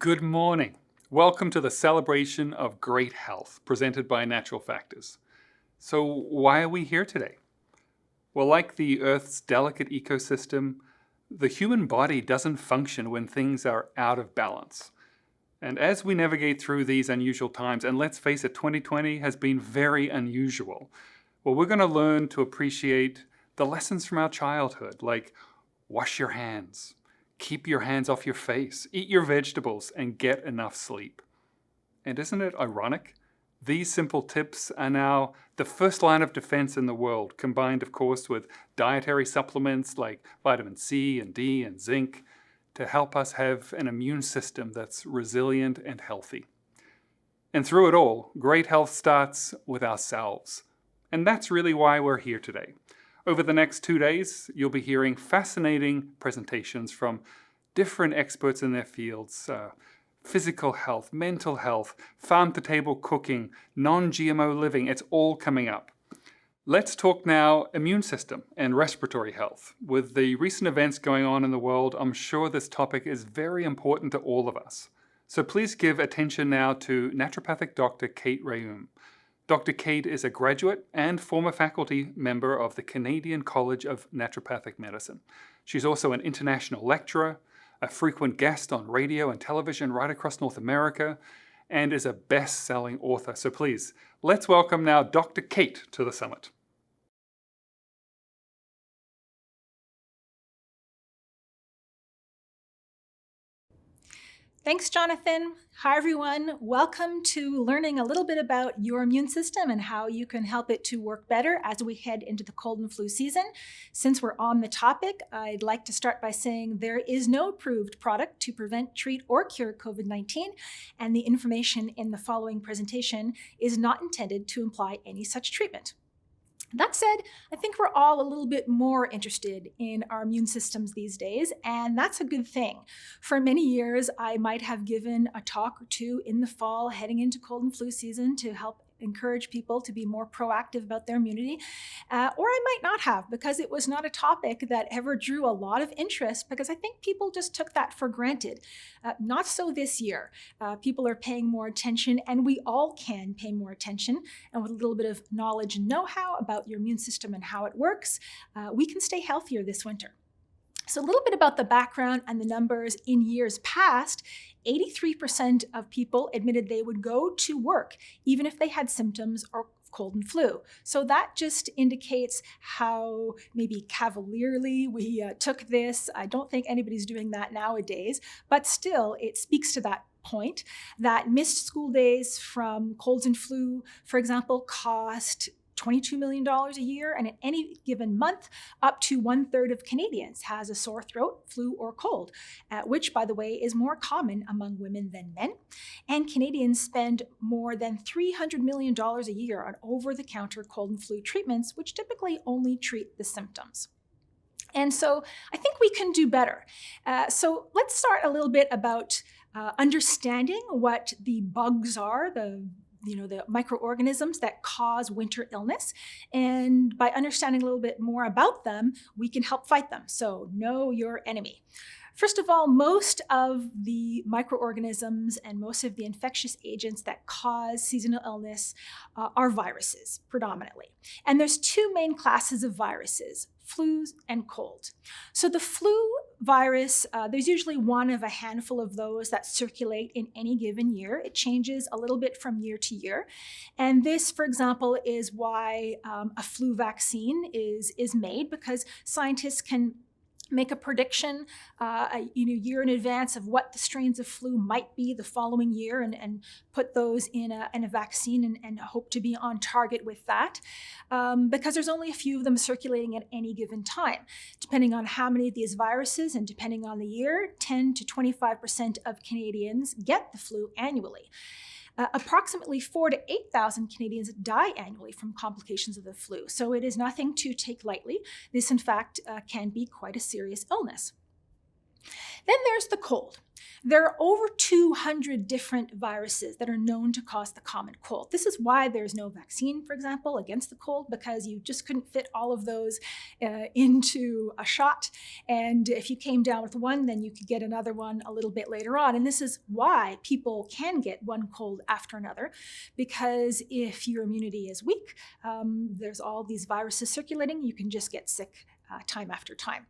Good morning. Welcome to the celebration of great health presented by Natural Factors. So why are we here today? Well, like the Earth's delicate ecosystem, the human body doesn't function when things are out of balance. And as we navigate through these unusual times, and let's face it, 2020 has been very unusual, well, we're going to learn to appreciate the lessons from our childhood, like wash your hands, keep your hands off your face, eat your vegetables, and get enough sleep. And isn't it ironic? These simple tips are now the first line of defense in the world, combined, of course, with dietary supplements like vitamin C and D and zinc to help us have an immune system that's resilient and healthy. And through it all, great health starts with ourselves. And that's really why we're here today. Over the next 2 days, you'll be hearing fascinating presentations from different experts in their fields, physical health, mental health, farm-to-table cooking, non-GMO living. It's all coming up. Let's talk now immune system and respiratory health. With the recent events going on in the world, I'm sure this topic is very important to all of us. So please give attention now to naturopathic Dr. Kate Rhéaume. Dr. Kate is a graduate and former faculty member of the Canadian College of Naturopathic Medicine. She's also an international lecturer, a frequent guest on radio and television right across North America, and is a best-selling author. So please, let's welcome now Dr. Kate to the summit. Thanks, Jonathan. Hi, everyone. Welcome to learning a little bit about your immune system and how you can help it to work better as we head into the cold and flu season. Since we're on the topic, I'd like to start by saying there is no approved product to prevent, treat, or cure COVID-19, and the information in the following presentation is not intended to imply any such treatment. That said, I think we're all a little bit more interested in our immune systems these days, and that's a good thing. For many years, I might have given a talk or two in the fall heading into cold and flu season to help encourage people to be more proactive about their immunity, or I might not have, because it was not a topic that ever drew a lot of interest, because I think people just took that for granted. Not so this year. People are paying more attention, and we all can pay more attention, and with a little bit of knowledge and know-how about your immune system and how it works, we can stay healthier this winter. So a little bit about the background and the numbers. In years past, 83% of people admitted they would go to work even if they had symptoms or cold and flu. So that just indicates how maybe cavalierly we took this. I don't think anybody's doing that nowadays, but still it speaks to that point that missed school days from colds and flu, for example, cost $22 million a year, and in any given month, up to 1/3 of Canadians has a sore throat, flu, or cold, which, by the way, is more common among women than men. And Canadians spend more than $300 million a year on over-the-counter cold and flu treatments, which typically only treat the symptoms. And so I think we can do better. So let's start a little bit about understanding what the bugs are, the microorganisms that cause winter illness. And by understanding a little bit more about them, we can help fight them. So know your enemy. First of all, most of the microorganisms and most of the infectious agents that cause seasonal illness are viruses, predominantly. And there's two main classes of viruses: flu and cold. So the flu virus, there's usually one of a handful of those that circulate in any given year. It changes a little bit from year to year. And this, for example, is why a flu vaccine is made, because scientists can make a prediction a year in advance of what the strains of flu might be the following year, and put those in a vaccine and hope to be on target with that, because there's only a few of them circulating at any given time. Depending on how many of these viruses and depending on the year, 10 to 25% of Canadians get the flu annually. Approximately 4,000 to 8,000 Canadians die annually from complications of the flu, so it is nothing to take lightly. This, in fact, can be quite a serious illness. Then there's the cold. There are over 200 different viruses that are known to cause the common cold. This is why there's no vaccine, for example, against the cold, because you just couldn't fit all of those into a shot. And if you came down with one, then you could get another one a little bit later on. And this is why people can get one cold after another, because if your immunity is weak, there's all these viruses circulating, you can just get sick time after time.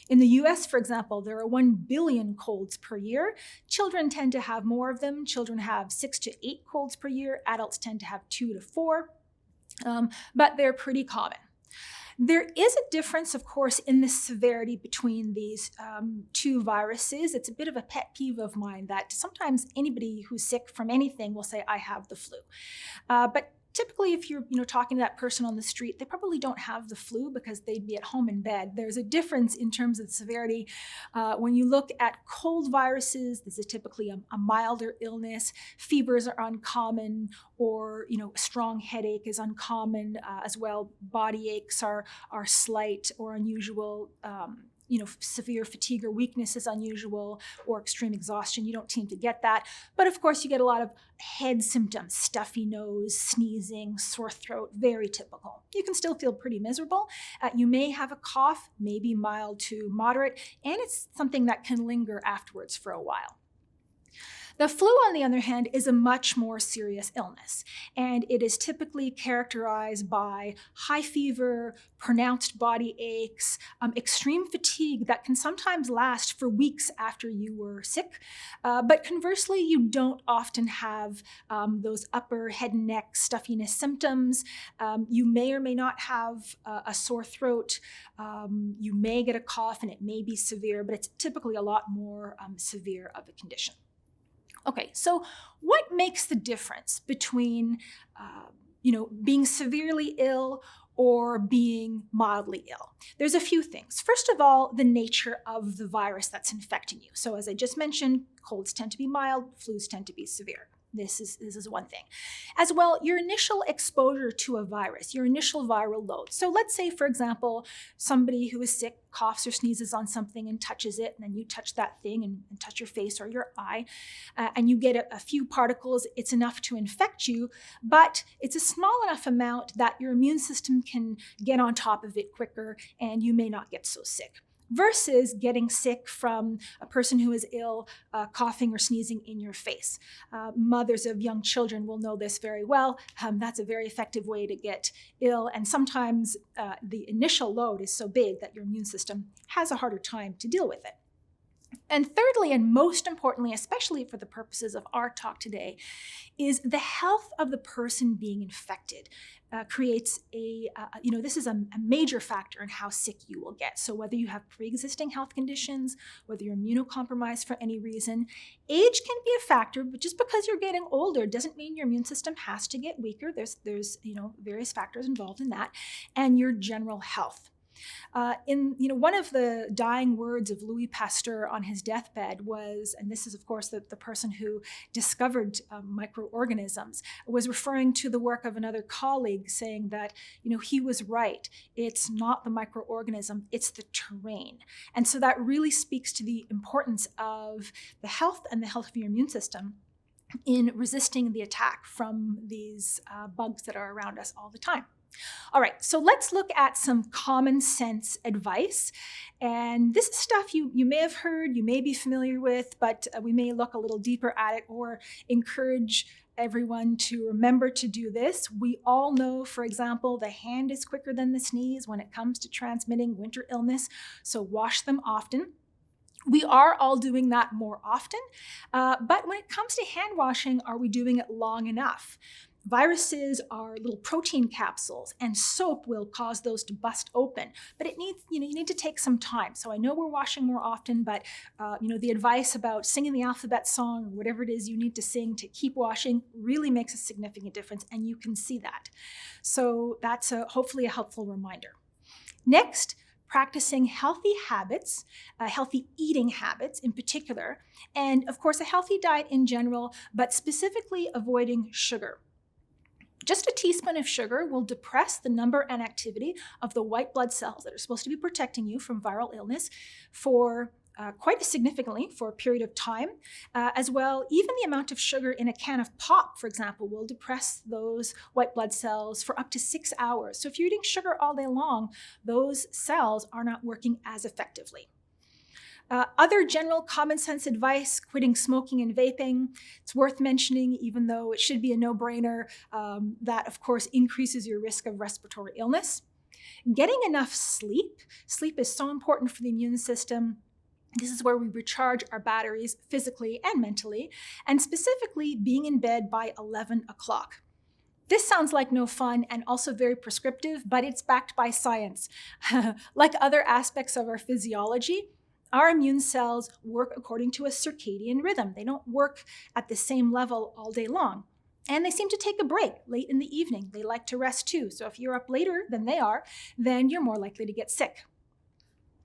In the US, for example, there are 1 billion colds per year. Children tend to have more of them. Children have 6 to 8 colds per year. Adults tend to have 2 to 4, but they're pretty common. There is a difference, of course, in the severity between these two viruses. It's a bit of a pet peeve of mine that sometimes anybody who's sick from anything will say, I have the flu. But typically, if you're talking to that person on the street, they probably don't have the flu because they'd be at home in bed. There's a difference in terms of severity. When you look at cold viruses, this is typically a milder illness. Fevers are uncommon, or a strong headache is uncommon as well. Body aches are slight or unusual. Severe fatigue or weakness is unusual, or extreme exhaustion. You don't seem to get that. But of course, you get a lot of head symptoms, stuffy nose, sneezing, sore throat, very typical. You can still feel pretty miserable. You may have a cough, maybe mild to moderate, and it's something that can linger afterwards for a while. The flu, on the other hand, is a much more serious illness, and it is typically characterized by high fever, pronounced body aches, extreme fatigue that can sometimes last for weeks after you were sick. But conversely, you don't often have those upper head and neck stuffiness symptoms. You may or may not have a sore throat. You may get a cough, and it may be severe, but it's typically a lot more severe of a condition. Okay, so what makes the difference between, being severely ill or being mildly ill? There's a few things. First of all, the nature of the virus that's infecting you. So as I just mentioned, colds tend to be mild, flus tend to be severe. This is one thing. As well, your initial exposure to a virus, your initial viral load. So let's say, for example, somebody who is sick coughs or sneezes on something and touches it, and then you touch that thing and touch your face or your eye, and you get a few particles. It's enough to infect you, but it's a small enough amount that your immune system can get on top of it quicker, and you may not get so sick. Versus getting sick from a person who is ill, coughing or sneezing in your face. Mothers of young children will know this very well. That's a very effective way to get ill, and sometimes the initial load is so big that your immune system has a harder time to deal with it. And thirdly, and most importantly, especially for the purposes of our talk today, is the health of the person being infected. Creates this is a major factor in how sick you will get. So whether you have pre-existing health conditions, whether you're immuno-compromised for any reason, age can be a factor, but just because you're getting older doesn't mean your immune system has to get weaker. There's various factors involved in that, and your general health. One of the dying words of Louis Pasteur on his deathbed was, and this is of course the person who discovered microorganisms, was referring to the work of another colleague, saying that he was right. It's not the microorganism, it's the terrain. And so that really speaks to the importance of the health and the health of your immune system in resisting the attack from these bugs that are around us all the time. All right, so let's look at some common sense advice. And this is stuff you may have heard, you may be familiar with, but we may look a little deeper at it or encourage everyone to remember to do this. We all know, for example, the hand is quicker than the sneeze when it comes to transmitting winter illness, so wash them often. We are all doing that more often, but when it comes to hand washing, are we doing it long enough? Viruses are little protein capsules, and soap will cause those to bust open. But it needs, you need to take some time. So I know we're washing more often, but the advice about singing the alphabet song or whatever it is you need to sing to keep washing really makes a significant difference, and you can see that. So that's hopefully a helpful reminder. Next, practicing healthy habits, healthy eating habits in particular, and of course a healthy diet in general, but specifically avoiding sugar. Just a teaspoon of sugar will depress the number and activity of the white blood cells that are supposed to be protecting you from viral illness for quite significantly for a period of time. As well, even the amount of sugar in a can of pop, for example, will depress those white blood cells for up to 6 hours. So if you're eating sugar all day long, those cells are not working as effectively. Other general common sense advice, quitting smoking and vaping. It's worth mentioning, even though it should be a no-brainer, that of course increases your risk of respiratory illness. Getting enough sleep. Sleep is so important for the immune system. This is where we recharge our batteries physically and mentally, and specifically being in bed by 11 o'clock. This sounds like no fun and also very prescriptive, but it's backed by science. Like other aspects of our physiology, our immune cells work according to a circadian rhythm. They don't work at the same level all day long. And they seem to take a break late in the evening. They like to rest too. So if you're up later than they are, then you're more likely to get sick.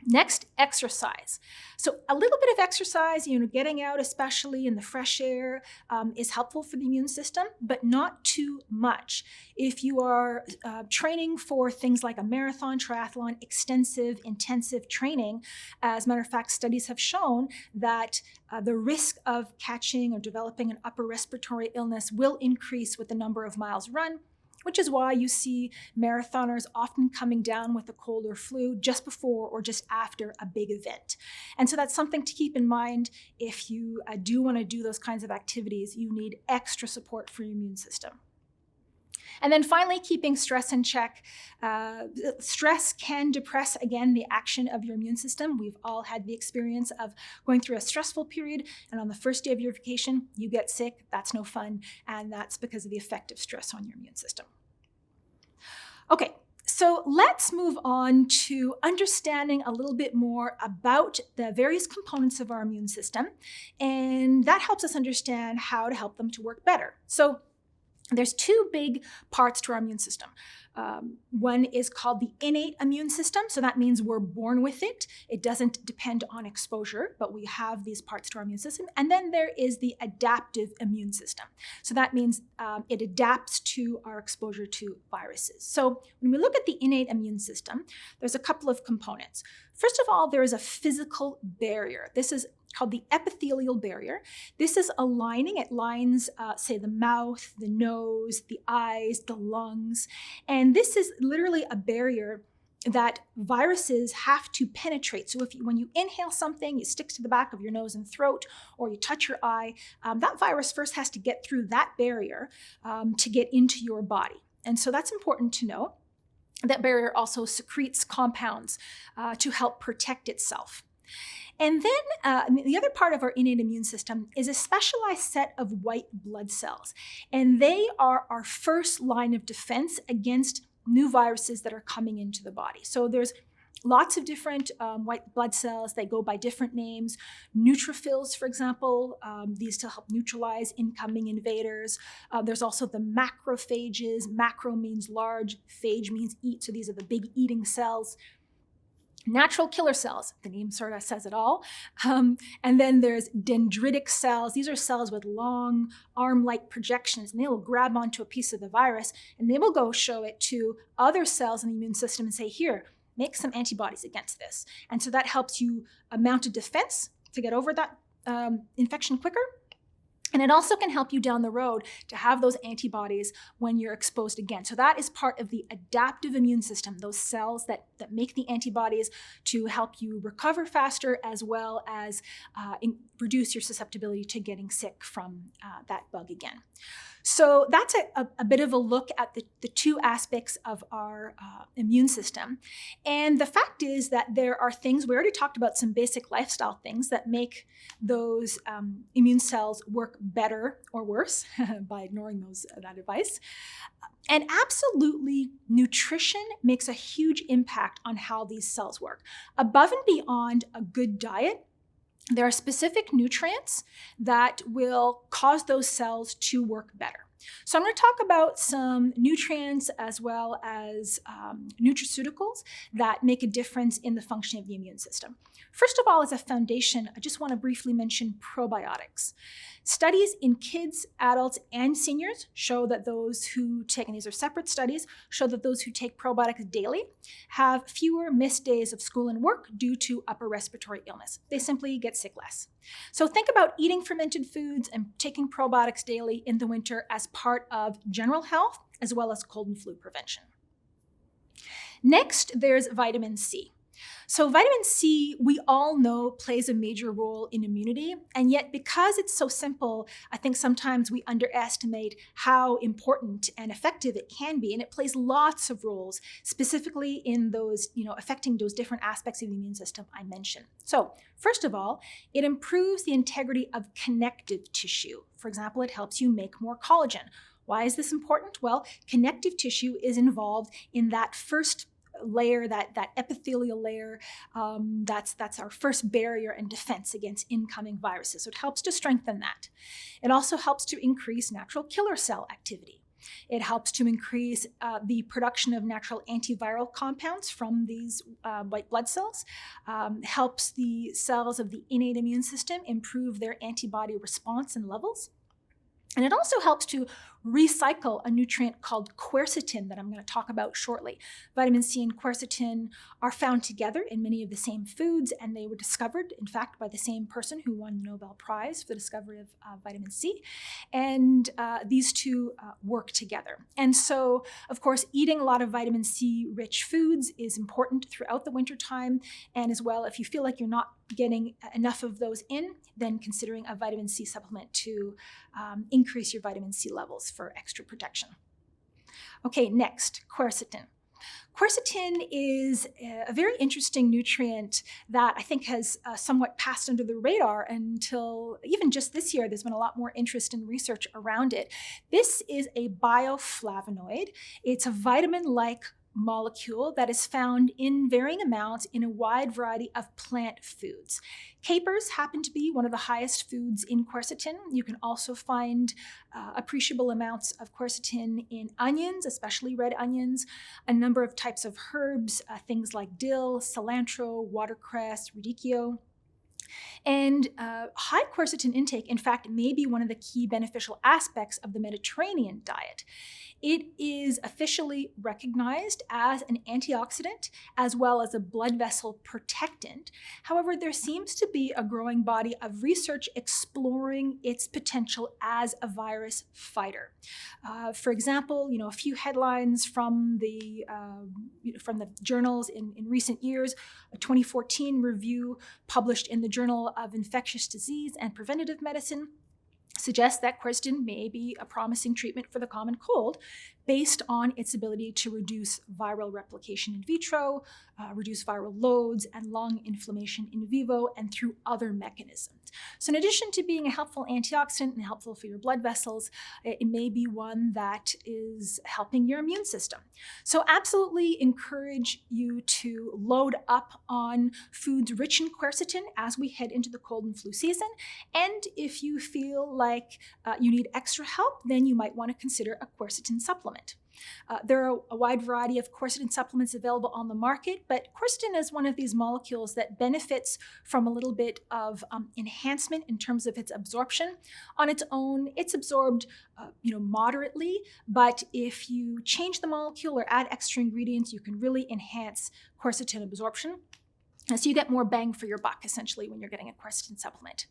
Next, exercise. So a little bit of exercise, getting out, especially in the fresh air, is helpful for the immune system, but not too much. If you are training for things like a marathon, triathlon, extensive, intensive training, as a matter of fact, studies have shown that the risk of catching or developing an upper respiratory illness will increase with the number of miles run, which is why you see marathoners often coming down with a cold or flu just before or just after a big event. And so that's something to keep in mind. If you do want to do those kinds of activities, you need extra support for your immune system. And then finally, keeping stress in check. Stress can depress, again, the action of your immune system. We've all had the experience of going through a stressful period, and on the first day of your vacation, you get sick. That's no fun, and that's because of the effect of stress on your immune system. Okay, so let's move on to understanding a little bit more about the various components of our immune system, and that helps us understand how to help them to work better. So there's two big parts to our immune system. One is called the innate immune system. So that means we're born with it. It doesn't depend on exposure, but we have these parts to our immune system. And then there is the adaptive immune system. So that means it adapts to our exposure to viruses. So when we look at the innate immune system, there's a couple of components. First of all, there is a physical barrier. This is called the epithelial barrier. This is a lining. It lines, say, the mouth, the nose, the eyes, the lungs. And this is literally a barrier that viruses have to penetrate. So when you inhale something, it sticks to the back of your nose and throat, or you touch your eye, that virus first has to get through that barrier to get into your body. And so that's important to know. That barrier also secretes compounds to help protect itself. And then the other part of our innate immune system is a specialized set of white blood cells. And they are our first line of defense against new viruses that are coming into the body. So there's lots of different white blood cells. They go by different names. Neutrophils, for example, these to help neutralize incoming invaders. There's also the macrophages. Macro means large, phage means eat. So these are the big eating cells. Natural killer cells, the name sort of says it all. And then there's dendritic cells. These are cells with long arm-like projections, and they will grab onto a piece of the virus, and they will go show it to other cells in the immune system and say, here, make some antibodies against this. And so that helps you mount a defense to get over that infection quicker. And it also can help you down the road to have those antibodies when you're exposed again. So that is part of the adaptive immune system, those cells that make the antibodies to help you recover faster, as well as reduce your susceptibility to getting sick from that bug again. So that's a bit of a look at the two aspects of our immune system. And the fact is that there are things, we already talked about some basic lifestyle things that make those immune cells work better or worse by ignoring that advice. And absolutely, nutrition makes a huge impact on how these cells work. Above and beyond a good diet, there are specific nutrients that will cause those cells to work better. So I'm going to talk about some nutrients as well as nutraceuticals that make a difference in the functioning of the immune system. First of all, as a foundation, I just want to briefly mention probiotics. Studies in kids, adults, and seniors show that those who take, and these are separate studies, show that those who take probiotics daily have fewer missed days of school and work due to upper respiratory illness. They simply get sick less. So think about eating fermented foods and taking probiotics daily in the winter as part of general health as well as cold and flu prevention. Next, there's vitamin C. So vitamin C, we all know, plays a major role in immunity, and yet because it's so simple, I think sometimes we underestimate how important and effective it can be, and it plays lots of roles, specifically in those, affecting those different aspects of the immune system I mentioned. So first of all, it improves the integrity of connective tissue. For example, it helps you make more collagen. Why is this important? Well, connective tissue is involved in that first layer, that epithelial layer, that's our first barrier and defense against incoming viruses. So it helps to strengthen that. It also helps to increase natural killer cell activity. It helps to increase the production of natural antiviral compounds from these white blood cells, helps the cells of the innate immune system improve their antibody response and levels. And it also helps to recycle a nutrient called quercetin that I'm going to talk about shortly. Vitamin C and quercetin are found together in many of the same foods, and they were discovered, in fact, by the same person who won the Nobel Prize for the discovery of vitamin C. And these two work together. And so, of course, eating a lot of vitamin C-rich foods is important throughout the wintertime. And as well, if you feel like you're not getting enough of those in, then considering a vitamin C supplement to increase your vitamin C levels for extra protection. Okay, next, quercetin. Quercetin is a very interesting nutrient that I think has somewhat passed under the radar until even just this year. There's been a lot more interest and research around it. This is a bioflavonoid. It's a vitamin-like molecule that is found in varying amounts in a wide variety of plant foods. Capers happen to be one of the highest foods in quercetin. You can also find appreciable amounts of quercetin in onions, especially red onions, a number of types of herbs, things like dill, cilantro, watercress, radicchio. And high quercetin intake, in fact, may be one of the key beneficial aspects of the Mediterranean diet. It is officially recognized as an antioxidant as well as a blood vessel protectant. However, there seems to be a growing body of research exploring its potential as a virus fighter. For example, a few headlines from the journals in recent years. A 2014 review published in the Journal of Infectious Disease and Preventative Medicine suggests that quercetin may be a promising treatment for the common cold based on its ability to reduce viral replication in vitro, reduce viral loads and lung inflammation in vivo, and through other mechanisms. So in addition to being a helpful antioxidant and helpful for your blood vessels, it may be one that is helping your immune system. So absolutely encourage you to load up on foods rich in quercetin as we head into the cold and flu season. And if you feel like you need extra help, then you might want to consider a quercetin supplement. There are a wide variety of quercetin supplements available on the market, but quercetin is one of these molecules that benefits from a little bit of enhancement in terms of its absorption. On its own, it's absorbed moderately, but if you change the molecule or add extra ingredients, you can really enhance quercetin absorption. So you get more bang for your buck, essentially, when you're getting a quercetin supplement.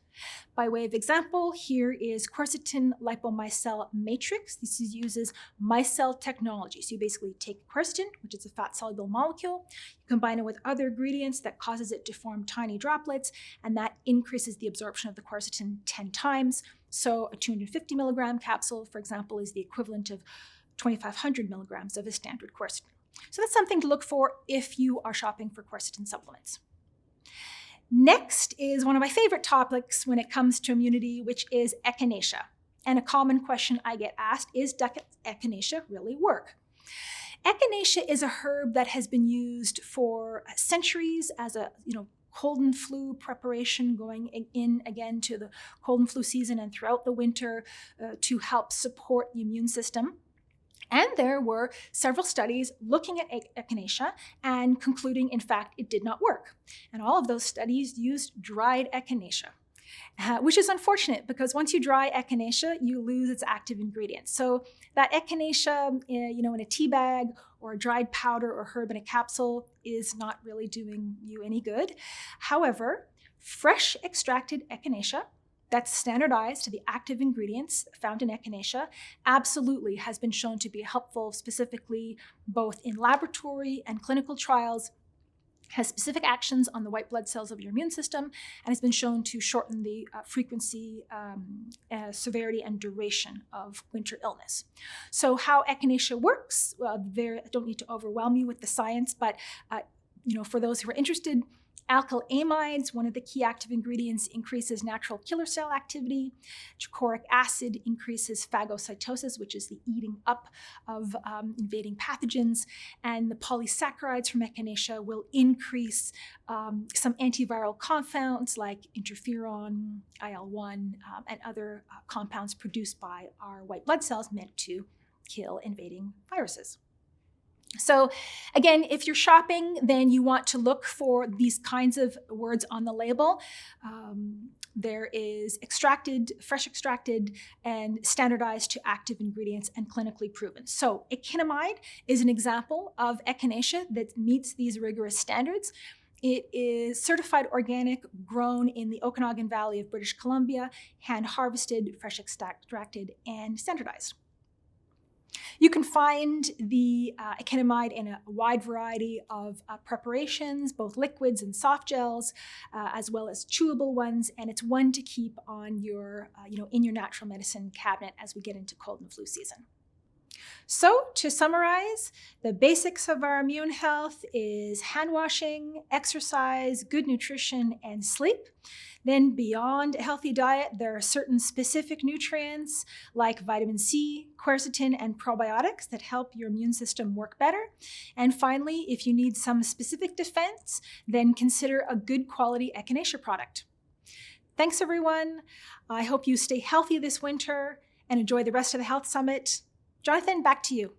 By way of example, here is quercetin lipomicelle matrix. This uses micelle technology. So you basically take quercetin, which is a fat-soluble molecule, you combine it with other ingredients that causes it to form tiny droplets, and that increases the absorption of the quercetin 10 times. So a 250 milligram capsule, for example, is the equivalent of 2,500 milligrams of a standard quercetin. So that's something to look for if you are shopping for quercetin supplements. Next is one of my favorite topics when it comes to immunity, which is Echinacea. And a common question I get asked is, does Echinacea really work? Echinacea is a herb that has been used for centuries as a cold and flu preparation going in again to the cold and flu season and throughout the winter to help support the immune system. And there were several studies looking at Echinacea and concluding, in fact, it did not work. And all of those studies used dried Echinacea, which is unfortunate because once you dry Echinacea, you lose its active ingredients. So that Echinacea, in a tea bag or a dried powder or herb in a capsule is not really doing you any good. However, fresh extracted Echinacea that's standardized to the active ingredients found in Echinacea absolutely has been shown to be helpful, specifically both in laboratory and clinical trials, has specific actions on the white blood cells of your immune system, and has been shown to shorten the frequency, severity, and duration of winter illness. So how Echinacea works, I don't need to overwhelm you with the science, but for those who are interested, alkyl amides, one of the key active ingredients, increases natural killer cell activity. Choric acid increases phagocytosis, which is the eating up of invading pathogens. And the polysaccharides from Echinacea will increase some antiviral compounds like interferon, IL-1, and other compounds produced by our white blood cells meant to kill invading viruses. So again, if you're shopping, then you want to look for these kinds of words on the label. There is extracted, fresh extracted, and standardized to active ingredients and clinically proven. So echinamide is an example of Echinacea that meets these rigorous standards. It is certified organic, grown in the Okanagan Valley of British Columbia, hand-harvested, fresh extracted, and standardized. You can find the echinamide in a wide variety of preparations, both liquids and soft gels, as well as chewable ones, and it's one to keep on your, in your natural medicine cabinet as we get into cold and flu season. So to summarize, the basics of our immune health is hand washing, exercise, good nutrition, and sleep. Then beyond a healthy diet, there are certain specific nutrients like vitamin C, quercetin, and probiotics that help your immune system work better. And finally, if you need some specific defense, then consider a good quality Echinacea product. Thanks everyone. I hope you stay healthy this winter and enjoy the rest of the Health Summit. Jonathan, back to you.